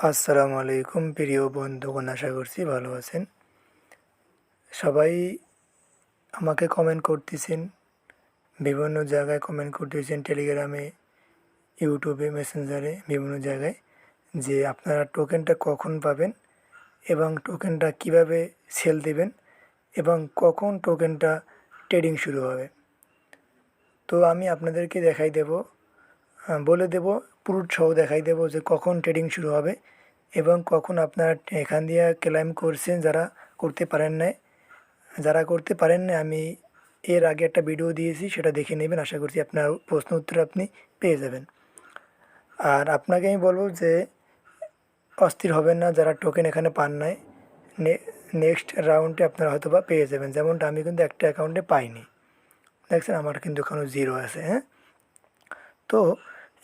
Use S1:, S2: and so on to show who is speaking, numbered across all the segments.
S1: আসসালামু আলাইকুম প্রিয় বন্ধুগণ, আশা করছি ভালো আছেন। সবাই আমাকে কমেন্ট করতেছেন, বিভিন্ন জায়গায় কমেন্ট করতেছেন, টেলিগ্রামে, ইউটিউবে, মেসেঞ্জারে, বিভিন্ন জায়গায়, যে আপনারা টোকেনটা কখন পাবেন এবং টোকেনটা কিভাবে সেল দেবেন এবং কখন টোকেনটা ট্রেডিং শুরু হবে। তো আমি আপনাদেরকে দেখাই দেব, বলে দেব, প্রুফ সহ দেখাই দেব যে কখন ট্রেডিং শুরু হবে এবং কখন আপনারা এখান দিয়ে ক্লেম করছেন যারা করতে পারেন নাই। যারা করতে পারেন না, আমি এর আগে একটা ভিডিও দিয়েছি, সেটা দেখে নেবেন। আশা করছি আপনার প্রশ্ন উত্তর আপনি পেয়ে যাবেন। আর আপনাকে আমি বলবো যে অস্থির হবেন না, যারা টোকেন এখানে পান নাই, নেক্সট রাউন্ডে আপনারা হয়তো বা পেয়ে যাবেন। যেমনটা আমি কিন্তু একটা অ্যাকাউন্টে পাইনি, দেখছেন আমার কিন্তু এখনও জিরো আছে। হ্যাঁ, তো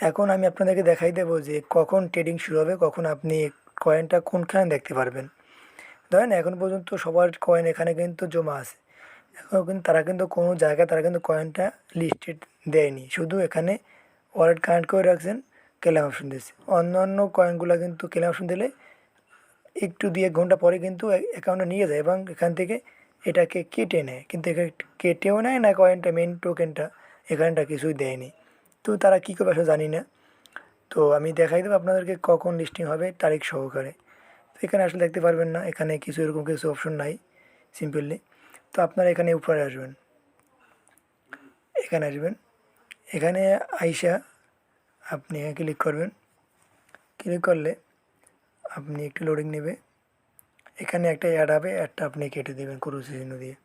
S1: এখন আমি আপনাদেরকে দেখাই দেবো যে কখন ট্রেডিং শুরু হবে, কখন আপনি কয়েনটা কোনখানে দেখতে পারবেন। ধরেন এখন পর্যন্ত সবার কয়েন এখানে কিন্তু জমা আছে, এখন কিন্তু তারা কিন্তু কোনো জায়গায় তারা কিন্তু কয়েনটা লিস্টেড দেয়নি, শুধু এখানে ওয়ালেট কানেক্ট করে রাখছেন, ক্লেম অপশন দিয়েছে। অন্য অন্য কয়েনগুলো কিন্তু ক্লেম অপশন দিলে একটু 2-1 ঘন্টা পরে কিন্তু অ্যাকাউন্টে নিয়ে যায় এবং এখান থেকে এটাকে কেটে নেয়, কিন্তু এখানে কেটেও নেয় না কয়েনটা, মেন টোকেনটা এখানটা কিছুই দেয়নি। তো তারা কী করবে আসলে জানি না। তো আমি দেখাই দেবো আপনাদেরকে কখন লিস্টিং হবে তারিখ সহকারে। তো এখানে আসলে দেখতে পারবেন না, এখানে কিছু এরকম কিছু অপশন নাই সিম্পলি। তো আপনারা এখানে উপরে আসবেন, এখানে আসবেন, এখানে আইসা আপনি ক্লিক করবেন। ক্লিক করলে আপনি একটু লোডিং নেবে, এখানে একটা অ্যাড হবে, অ্যাডটা আপনি কেটে দেবেন ক্রুশ চিহ্ন দিয়ে।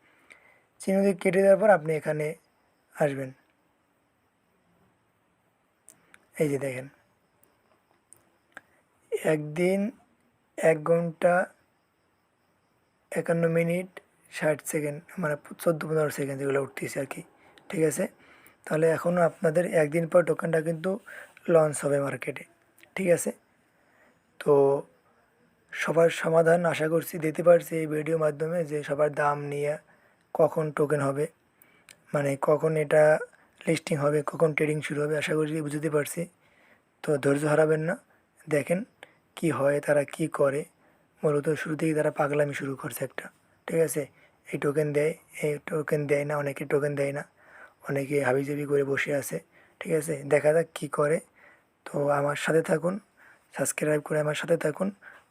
S1: চিহ্ন দিয়ে কেটে দেওয়ার পর আপনি এখানে আসবেন। এই যে দেখেন, একদিন 1 ঘন্টা 51 মিনিট 60 সেকেন্ড, মানে 14-15 সেকেন্ড যেগুলো উঠতেছে আর কি। ঠিক আছে, তাহলে এখনও আপনাদের একদিন পর টোকেনটা কিন্তু লঞ্চ হবে মার্কেটে। ঠিক আছে, তো সবার সমাধান আশা করছি দিতে পারছি এই ভিডিওর মাধ্যমে, যে সবার দাম নিয়ে কখন টোকেন হবে, মানে কখন এটা লিস্টিং হবে, কখন ট্রেডিং শুরু হবে, আশা করি বুঝতে পারছি। তো ধৈর্য হারাবেন না, দেখেন কি হয়, তারা কি করে। মূলত শুরু থেকেই তারা পাগলামি শুরু করছে একটা। ঠিক আছে, এই টোকেন দেয়, এই টোকেন দেয় না, অনেকে টোকেন দেয় না, অনেকে হাবিজাবি করে বসে আছে। ঠিক আছে, দেখা যাক কী করে। তো আমার সাথে থাকুন, সাবস্ক্রাইব করে আমার সাথে থাকুন।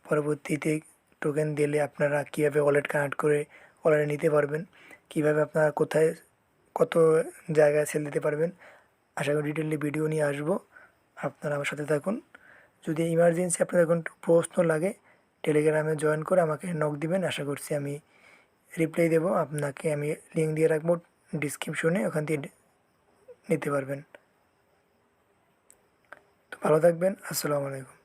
S1: পরবর্তীতে টোকেন দিলে আপনারা কীভাবে ওয়ালেট কানেক্ট করে ওয়ালেটে নিতে পারবেন, কীভাবে আপনারা কোথায় কত জায়গায় সেল দিতে পারবেন, আশা করি ডিটেইলি ভিডিও নিয়ে আসবো। আপনারা আমার সাথে থাকুন। যদি ইমার্জেন্সি আপনাদের কোনো প্রশ্ন লাগে, টেলিগ্রামে জয়েন করে আমাকে নক দিবেন, আশা করছি আমি রিপ্লাই দেবো আপনাকে। আমি লিঙ্ক দিয়ে রাখবো ডিসক্রিপশনে, ওখান থেকে নিতে পারবেন। তো ভালো থাকবেন, আসসালামু আলাইকুম।